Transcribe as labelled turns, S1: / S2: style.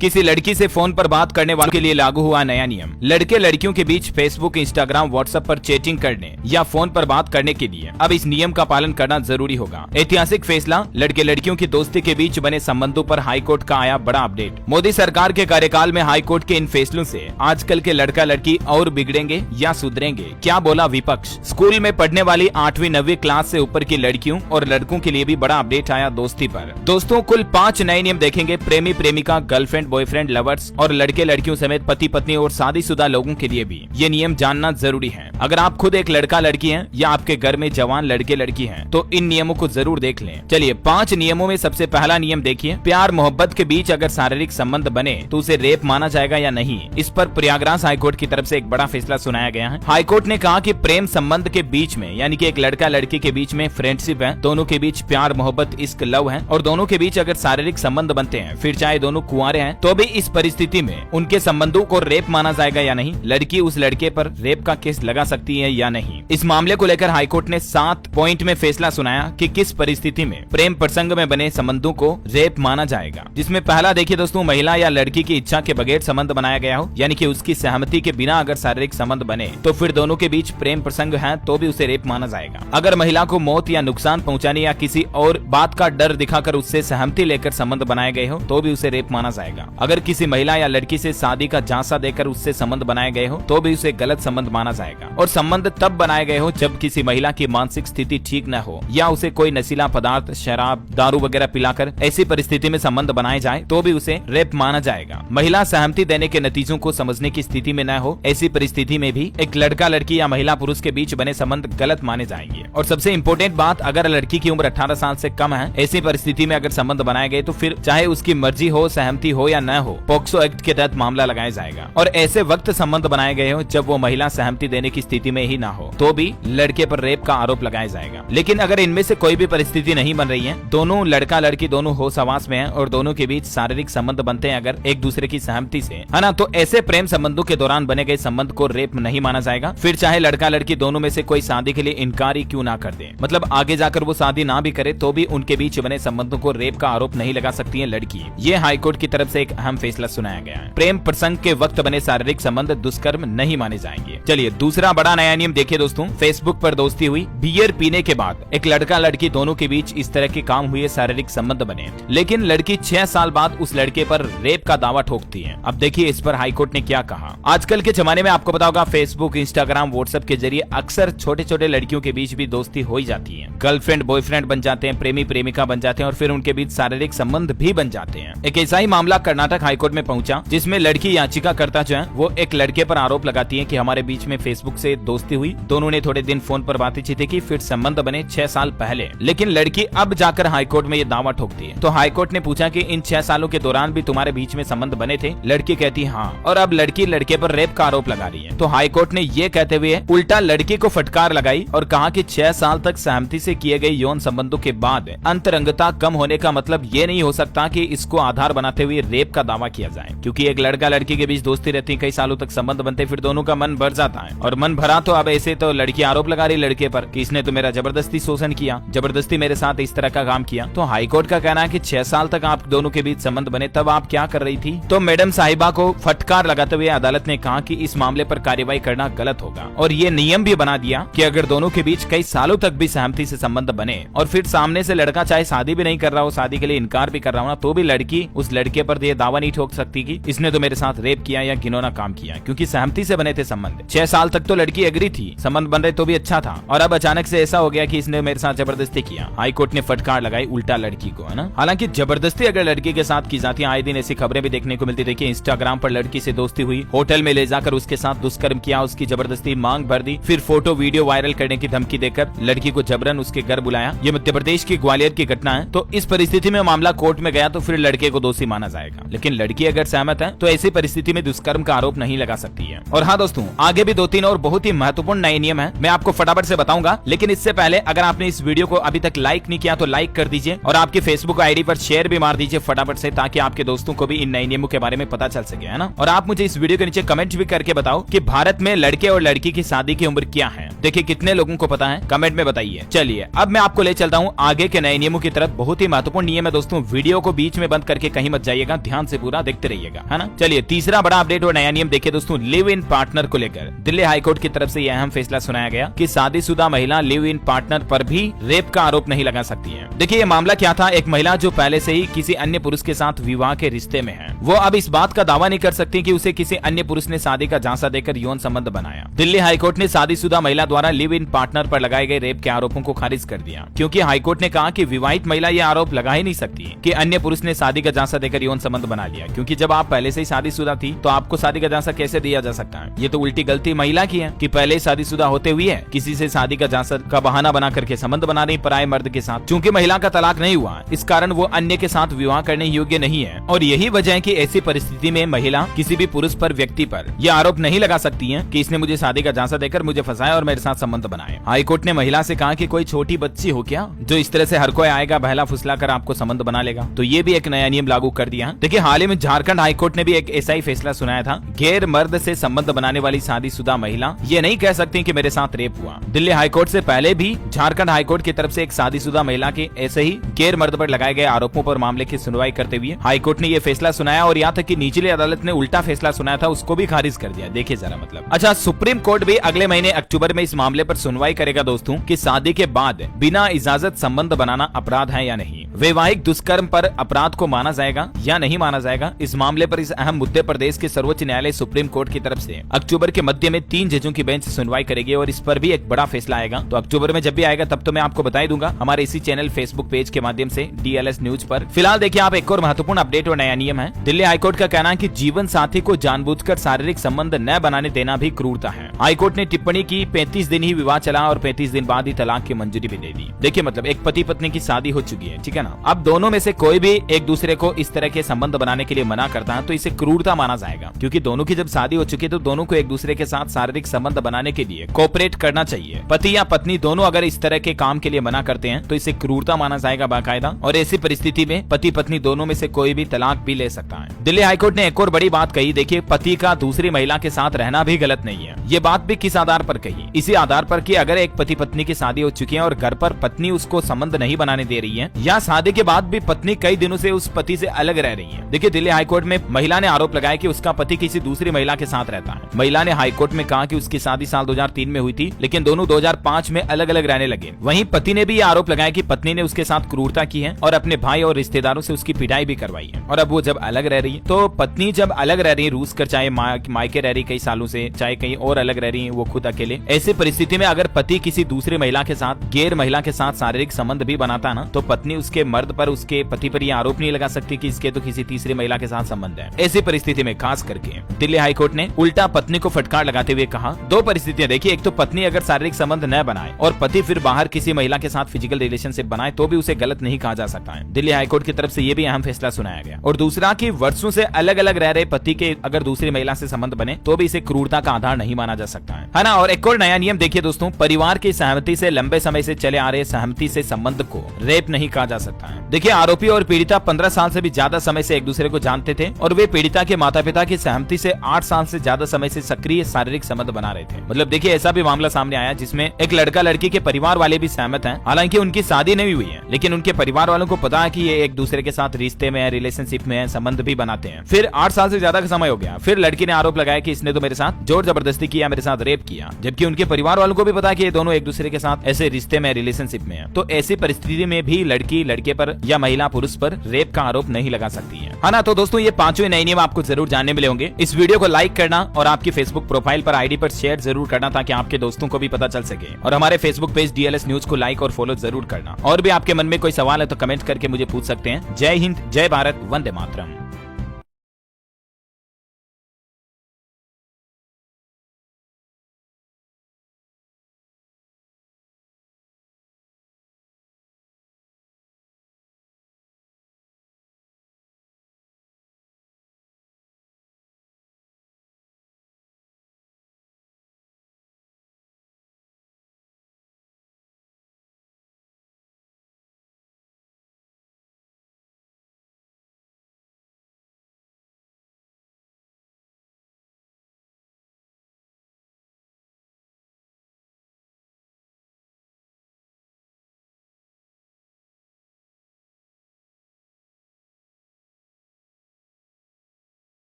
S1: किसी लड़की से फोन पर बात करने वालों के लिए लागू हुआ नया नियम। लड़के लड़कियों के बीच फेसबुक, इंस्टाग्राम, व्हाट्सएप पर चैटिंग करने या फोन पर बात करने के लिए अब इस नियम का पालन करना जरूरी होगा। ऐतिहासिक फैसला, लड़के लड़कियों की दोस्ती के बीच बने संबंधों पर हाईकोर्ट का आया बड़ा अपडेट। मोदी सरकार के कार्यकाल में हाईकोर्ट के इन फैसलों से आजकल के लड़का लड़की और बिगड़ेंगे या सुधरेंगे, क्या बोला विपक्ष। स्कूल में पढ़ने वाली 8वीं 9वीं क्लास से ऊपर की लड़कियों और लड़कों के लिए भी बड़ा अपडेट आया दोस्ती पर। दोस्तों, कुल 5 नए नियम देखेंगे प्रेमी प्रेमिका, गर्लफ्रेंड बॉयफ्रेंड, लवर्स और लड़के लड़कियों समेत पति पत्नी और शादीशुदा लोगों के लिए भी ये नियम जानना जरूरी है। अगर आप खुद एक लड़का लड़की हैं या आपके घर में जवान लड़के लड़की हैं तो इन नियमों को जरूर देख लें। चलिए 5 नियमों में सबसे पहला नियम देखिए, प्यार मोहब्बत के बीच अगर शारीरिक संबंध बने तो उसे रेप माना जाएगा या नहीं। इस पर प्रयागराज हाईकोर्ट की तरफ से एक बड़ा फैसला सुनाया गया है। हाईकोर्ट ने कहा कि प्रेम संबंध के बीच में यानी कि एक लड़का लड़की के बीच में फ्रेंडशिप है, दोनों के बीच प्यार मोहब्बत इश्क लव है और दोनों के बीच अगर शारीरिक संबंध बनते हैं, फिर चाहे दोनों कुंवारे हैं, तो भी इस परिस्थिति में उनके संबंधों को रेप माना जाएगा या नहीं। लड़की उस लड़के पर रेप का केस लगा सकती है या नहीं। इस मामले को लेकर हाईकोर्ट ने 7 पॉइंट में फैसला सुनाया कि किस परिस्थिति में प्रेम प्रसंग में बने संबंधों को रेप माना जाएगा। जिसमें पहला देखिए दोस्तों, महिला या लड़की की इच्छा के बगैर संबंध बनाया गया हो, यानी कि उसकी सहमति के बिना अगर शारीरिक संबंध बने तो फिर दोनों के बीच प्रेम प्रसंग है तो भी उसे रेप माना जाएगा। अगर महिला को मौत या नुकसान पहुंचाने या किसी और बात का डर दिखाकर उससे सहमति लेकर संबंध बनाए गए हो तो भी उसे रेप माना जाएगा। अगर किसी महिला या लड़की से शादी का झांसा देकर उससे संबंध बनाए गए हो तो भी उसे गलत संबंध माना जाएगा। और संबंध तब बनाए गए हो जब किसी महिला की मानसिक स्थिति ठीक न हो या उसे कोई नशीला पदार्थ, शराब, दारू वगैरह पिलाकर ऐसी परिस्थिति में संबंध बनाए जाए तो भी उसे रेप माना जाएगा। महिला सहमति देने के नतीजों को समझने की स्थिति में न हो, ऐसी परिस्थिति में भी एक लड़का लड़की या महिला पुरुष के बीच बने संबंध गलत माने जाएंगे। और सबसे इम्पोर्टेंट बात, अगर लड़की की उम्र 18 साल से कम है, ऐसी परिस्थिति में अगर संबंध बनाए गए तो फिर चाहे उसकी मर्जी हो, सहमति हो या न हो, पॉक्सो एक्ट के तहत मामला लगाया जाएगा। और ऐसे वक्त संबंध बनाए गए हो जब वो महिला सहमति देने की स्थिति में ही ना हो तो भी लड़के पर रेप का आरोप लगाया जाएगा। लेकिन अगर इनमें से कोई भी परिस्थिति नहीं बन रही है, दोनों लड़का लड़की दोनों होश हवास में है और दोनों के बीच शारीरिक संबंध बनते हैं अगर एक दूसरे की सहमति से, है ना, तो ऐसे प्रेम संबंधों के दौरान बने गए संबंध को रेप नहीं माना जाएगा। फिर चाहे लड़का लड़की दोनों में से कोई शादी के लिए इनकार ही क्यों ना कर दे, मतलब आगे जाकर वो शादी ना भी करे तो भी उनके बीच बने संबंधों को रेप का आरोप नहीं लगा सकती है लड़की। ये हाईकोर्ट की तरफ से एक अहम फैसला सुनाया गया है। प्रेम प्रसंग के वक्त बने शारीरिक संबंध दुष्कर्म नहीं माने जाएंगे। चलिए दूसरा बड़ा नया नियम देखिए दोस्तों, फेसबुक पर दोस्ती हुई, बियर पीने के बाद एक लड़का लड़की दोनों के बीच इस तरह के काम हुए, शारीरिक संबंध बने, लेकिन लड़की 6 साल बाद उस लड़के पर रेप का दावा ठोकती है। अब देखिए इस पर हाईकोर्ट ने क्या कहा। आजकल के जमाने में आपको पता होगा फेसबुक, इंस्टाग्राम, व्हाट्सएप के जरिए अक्सर छोटे छोटे लड़कियों के बीच भी दोस्ती हो ही जाती है। गर्लफ्रेंड बॉयफ्रेंड बन जाते हैं, प्रेमी प्रेमिका बन जाते हैं और फिर उनके बीच शारीरिक संबंध भी बन जाते हैं। एक ऐसा ही मामला कर्नाटक हाईकोर्ट में पहुंचा जिसमें लड़की याचिकाकर्ता जो है वो एक लड़के पर आरोप लगाती है कि हमारे बीच में फेसबुक से दोस्ती हुई, दोनों ने थोड़े दिन फोन पर बातचीत की, फिर संबंध बने 6 साल पहले। लेकिन लड़की अब जाकर हाईकोर्ट में ये दावा ठोकती है। तो हाईकोर्ट ने पूछा कि इन 6 सालों के दौरान भी तुम्हारे बीच में संबंध बने थे? लड़की कहती हाँ, और अब लड़की लड़के पर रेप का आरोप लगा रही है। तो हाईकोर्ट ने ये कहते हुए उल्टा लड़की को फटकार लगाई और कहा कि 6 साल तक सहमति से किए गए यौन संबंधों के बाद अंतरंगता कम होने का मतलब ये नहीं हो सकता कि इसको आधार बनाते हुए रेप का दावा किया जाए, क्योंकि एक लड़का लड़की के बीच दोस्ती रहती है, कई सालों तक संबंध बनते, फिर दोनों का मन भर जाता है और मन भरा तो अब ऐसे तो लड़की आरोप लगा रही लड़के पर कि इसने तो मेरा जबरदस्ती शोषण किया, जबरदस्ती मेरे साथ इस तरह का काम किया। तो हाईकोर्ट का कहना है कि 6 साल तक आप दोनों के बीच संबंध बने, तब आप क्या कर रही थी? तो मैडम साहिबा को फटकार लगाते हुए अदालत ने कहा कि इस मामले पर कार्यवाही करना गलत होगा और ये नियम भी बना दिया कि अगर दोनों के बीच कई सालों तक भी सहमति से संबंध बने और फिर सामने से लड़का चाहे शादी भी नहीं कर रहा हो, शादी के लिए इनकार भी कर रहा हो ना, तो भी लड़की उस लड़के पर यह दावा नहीं ठोक सकती कि इसने तो मेरे साथ रेप किया या घिनौना काम किया, क्योंकि सहमति से बने थे संबंध। 6 साल तक तो लड़की एग्री थी, संबंध बन रहे तो भी अच्छा था, और अब अचानक से ऐसा हो गया कि इसने मेरे साथ जबरदस्ती किया। हाईकोर्ट ने फटकार लगाई उल्टा लड़की को, है ना। हालांकि जबरदस्ती अगर लड़की के साथ की जाती है, आए दिन ऐसी खबरें भी देखने को मिलती। देखिए इंस्टाग्राम पर लड़की से दोस्ती हुई, होटल में ले जाकर उसके साथ दुष्कर्म किया, उसकी जबरदस्ती मांग भर दी, फिर फोटो वीडियो वायरल करने की धमकी देकर लड़की को जबरन उसके घर बुलाया। ये मध्य प्रदेश की ग्वालियर की घटना है। तो इस परिस्थिति में मामला कोर्ट में गया तो फिर लड़के को दोषी माना जाएगा, लेकिन लड़की अगर सहमत है तो ऐसी परिस्थिति में दुष्कर्म का आरोप नहीं लगा सकती है। और हाँ दोस्तों, आगे भी 2-3 और बहुत ही महत्वपूर्ण नए नियम है, मैं आपको फटाफट से बताऊंगा। लेकिन इससे पहले अगर आपने इस वीडियो को अभी तक लाइक नहीं किया तो लाइक कर दीजिए और आपकी फेसबुक आईडी पर शेयर भी मार दीजिए फटाफट से, ताकि आपके दोस्तों को भी इन नए नियमों के बारे में पता चल सके, है ना। और आप मुझे इस वीडियो के नीचे कमेंट भी करके बताओ कि भारत में लड़के और लड़की की शादी की उम्र क्या है। देखिए कितने लोगों को पता है, कमेंट में बताइए। चलिए अब मैं आपको ले चलता हूँ आगे के नए नियमों की तरफ। बहुत ही महत्वपूर्ण नियम है दोस्तों, वीडियो को बीच में बंद करके कहीं मत जाइएगा, ध्यान से पूरा देखते रहिएगा, है ना। चलिए तीसरा बड़ा अपडेट और नया नियम देखिए दोस्तों, लिव इन पार्टनर को लेकर दिल्ली हाईकोर्ट की तरफ से यह अहम फैसला सुनाया गया कि शादीशुदा महिला लिव इन पार्टनर पर भी रेप का आरोप नहीं लगा सकती है। देखिए ये मामला क्या था, एक महिला जो पहले से ही किसी अन्य पुरुष के साथ विवाह के रिश्ते में है, वो अब इस बात का दावा नहीं कर सकती कि उसे किसी अन्य पुरुष ने शादी का झांसा देकर यौन संबंध बनाया। दिल्ली हाईकोर्ट ने शादीशुदा महिला द्वारा लिव इन पार्टनर पर लगाए गए रेप के आरोपों को खारिज कर दिया, क्योंकि हाईकोर्ट ने कहा कि विवाहित महिला ये आरोप लगा ही नहीं सकती कि अन्य पुरुष ने शादी का झांसा देकर यौन संबंध बना लिया, क्योंकि जब आप पहले से ही शादीशुदा थी तो आपको शादी का झांसा कैसे दिया जा सकता है। ये तो उल्टी गलती महिला की है कि पहले शादीशुदा होते हुए किसी से शादी का झांसा का बहाना बना करके संबंध बना रही पराये मर्द के साथ। चूंकि महिला का तलाक नहीं हुआ, इस कारण वो अन्य के साथ विवाह करने योग्य नहीं है, और यही वजह है कि ऐसी परिस्थिति में महिला किसी भी पुरुष पर, व्यक्ति पर यह आरोप नहीं लगा सकती है कि इसने मुझे शादी का झांसा देकर मुझे फंसाया और मेरे साथ संबंध बनाए। हाईकोर्ट ने महिला से कहा कि कोई छोटी बच्ची हो क्या जो इस तरह से हर कोई आएगा बहला फुसला कर आपको संबंध बना लेगा। तो ये भी एक नया नियम लागू कर दिया। देखिए हाल ही में झारखंड हाईकोर्ट ने भी एक ऐसा ही फैसला सुनाया था। गैर मर्द से संबंध बनाने वाली शादीशुदा महिला ये नहीं कह सकती कि मेरे साथ रेप हुआ। दिल्ली हाईकोर्ट से पहले भी झारखंड हाईकोर्ट की तरफ से एक शादीशुदा महिला के ऐसे ही गैर मर्द पर लगाए गए आरोपों पर मामले की सुनवाई करते हुए हाईकोर्ट ने यह फैसला सुनाया, और यहाँ तक कि निचली अदालत ने उल्टा फैसला सुनाया था, उसको भी खारिज कर दिया। देखिए जरा मतलब। अच्छा, सुप्रीम कोर्ट भी अगले महीने अक्टूबर में इस मामले पर सुनवाई करेगा दोस्तों कि शादी के बाद बिना इजाजत संबंध बनाना अपराध है या नहीं। वैवाहिक दुष्कर्म पर अपराध को माना जाएगा या नहीं माना जाएगा। इस मामले पर इस अहम मुद्दे पर देश के सर्वोच्च न्यायालय सुप्रीम कोर्ट की तरफ से अक्टूबर के मध्य में 3 जजों की बेंच सुनवाई करेगी, और इस पर भी एक बड़ा फैसला आएगा। तो अक्टूबर में जब भी आएगा तब तो मैं आपको बता ही दूंगा हमारे इसी चैनल फेसबुक पेज के माध्यम से DLS न्यूज पर। फिलहाल देखिए आप एक और महत्वपूर्ण अपडेट और नया नियम है। दिल्ली हाईकोर्ट का कहना है कि जीवन साथी को जानबूझकर शारीरिक संबंध न बनाने देना भी क्रूरता है। हाईकोर्ट ने टिप्पणी की 35 दिन ही विवाह चला और 35 दिन बाद ही तलाक की मंजूरी भी दे दी। देखिए मतलब एक पति पत्नी की शादी हो चुकी है, ठीक है ना। अब दोनों में से कोई भी एक दूसरे को इस तरह के संबंध बनाने के लिए मना करता है तो इसे क्रूरता माना जाएगा, क्योंकि दोनों की जब शादी हो चुकी है तो दोनों को एक दूसरे के साथ शारीरिक संबंध बनाने के लिए कोऑपरेट करना चाहिए। पति या पत्नी दोनों अगर इस तरह के काम के लिए मना करते हैं तो इसे क्रूरता माना जाएगा बाकायदा, और ऐसी परिस्थिति में पति पत्नी दोनों में से कोई भी तलाक भी ले सकता है। दिल्ली हाईकोर्ट ने एक और बड़ी बात कही। देखिए पति का दूसरी महिला के साथ रहना भी गलत नहीं है। ये बात भी किस आधार पर कही? इसी आधार पर कि अगर एक पति पत्नी की शादी हो चुकी है और घर पर पत्नी उसको संबंध नहीं बनाने दे रही है, या शादी के बाद भी पत्नी कई दिनों से उस पति से अलग रह रही है। देखिए दिल्ली हाईकोर्ट में महिला ने आरोप लगाया कि उसका पति किसी दूसरी महिला के साथ रहता है। महिला ने हाईकोर्ट में कहा कि उसकी शादी साल 2003 में हुई थी, लेकिन दोनों 2005 में अलग अलग रहने लगे। वहीं पति ने भी ये आरोप लगाया कि पत्नी ने उसके साथ क्रूरता की है और अपने भाई और रिश्तेदारों से उसकी पिटाई भी करवाई है। और अब वो जब अलग रह रही है, तो पत्नी जब अलग रह रही है रूस कर, चाहे मायके रह रही कई सालों से, चाहे कहीं और अलग रह रही है वो खुद अकेले, ऐसी परिस्थिति में अगर पति किसी दूसरी महिला के साथ, गैर महिला के साथ शारीरिक संबंध भी बनाता ना, तो पत्नी उसके मर्द पर, उसके पति पर यह आरोप नहीं लगा सकती कि इसके तो किसी तीसरी महिला के साथ संबंध है। ऐसी परिस्थिति में खास करके दिल्ली हाईकोर्ट ने उल्टा पत्नी को फटकार लगाते हुए कहा, दो परिस्थितियां देखिए, एक तो पत्नी अगर शारीरिक संबंध न बनाए और पति फिर बाहर किसी महिला के साथ फिजिकल रिलेशनशिप बनाए तो भी उसे गलत नहीं कहा जा सकता है। दिल्ली हाईकोर्ट की तरफ से ये भी अहम फैसला सुनाया गया। और दूसरा कि वर्षों से अलग अलग रह रहे पति के अगर दूसरी महिला से संबंध बने तो भी इसे क्रूरता का आधार नहीं माना जा सकता है ना। और एक और नया नियम देखिए दोस्तों, परिवार की सहमति से लंबे समय से चले आ रहे सहमति से संबंध को रेप नहीं कहा जा सकता है। देखिए आरोपी और पीड़िता 15 साल से भी ज्यादा समय से एक दूसरे को जानते थे और वे पीड़िता के माता पिता की सहमति से 8 साल से ज्यादा समय से सक्रिय शारीरिक संबंध बना रहे थे। मतलब देखिए ऐसा भी मामला सामने आया जिसमें एक लड़का लड़की के परिवार वाले भी सहमत हैं, हालांकि उनकी शादी नहीं हुई है, लेकिन उनके परिवार वालों को पता है कि ये एक दूसरे के साथ रिश्ते में है, रिलेशनशिप में है, संबंध भी बनाते हैं। फिर 8 साल से ज्यादा का समय हो गया, फिर लड़की ने आरोप लगाया कि इसने तो मेरे साथ जोर जबरदस्ती किया, मेरे साथ रेप किया, जबकि उनके परिवार वालों को भी पता कि ये दोनों एक दूसरे के साथ ऐसे रिश्ते में, रिलेशनशिप में है। तो ऐसी परिस्थिति में भी लड़की लड़के पर या महिला पुरुष पर रेप का आरोप नहीं लगा सकती है ना। तो दोस्तों ये 5वें नए नियम आपको जरूर जानने मिले होंगे। इस वीडियो को लाइक करना और आपकी फेसबुक प्रोफाइल पर आईडी पर शेयर जरूर करना ताकि आपके दोस्तों को भी पता चल सके, और हमारे फेसबुक पेज DLS न्यूज को लाइक और फॉलो जरूर करना। और भी आपके मन में कोई सवाल है तो कमेंट करके मुझे पूछ सकते हैं। जय हिंद, जय भारत, वंदे मातरम।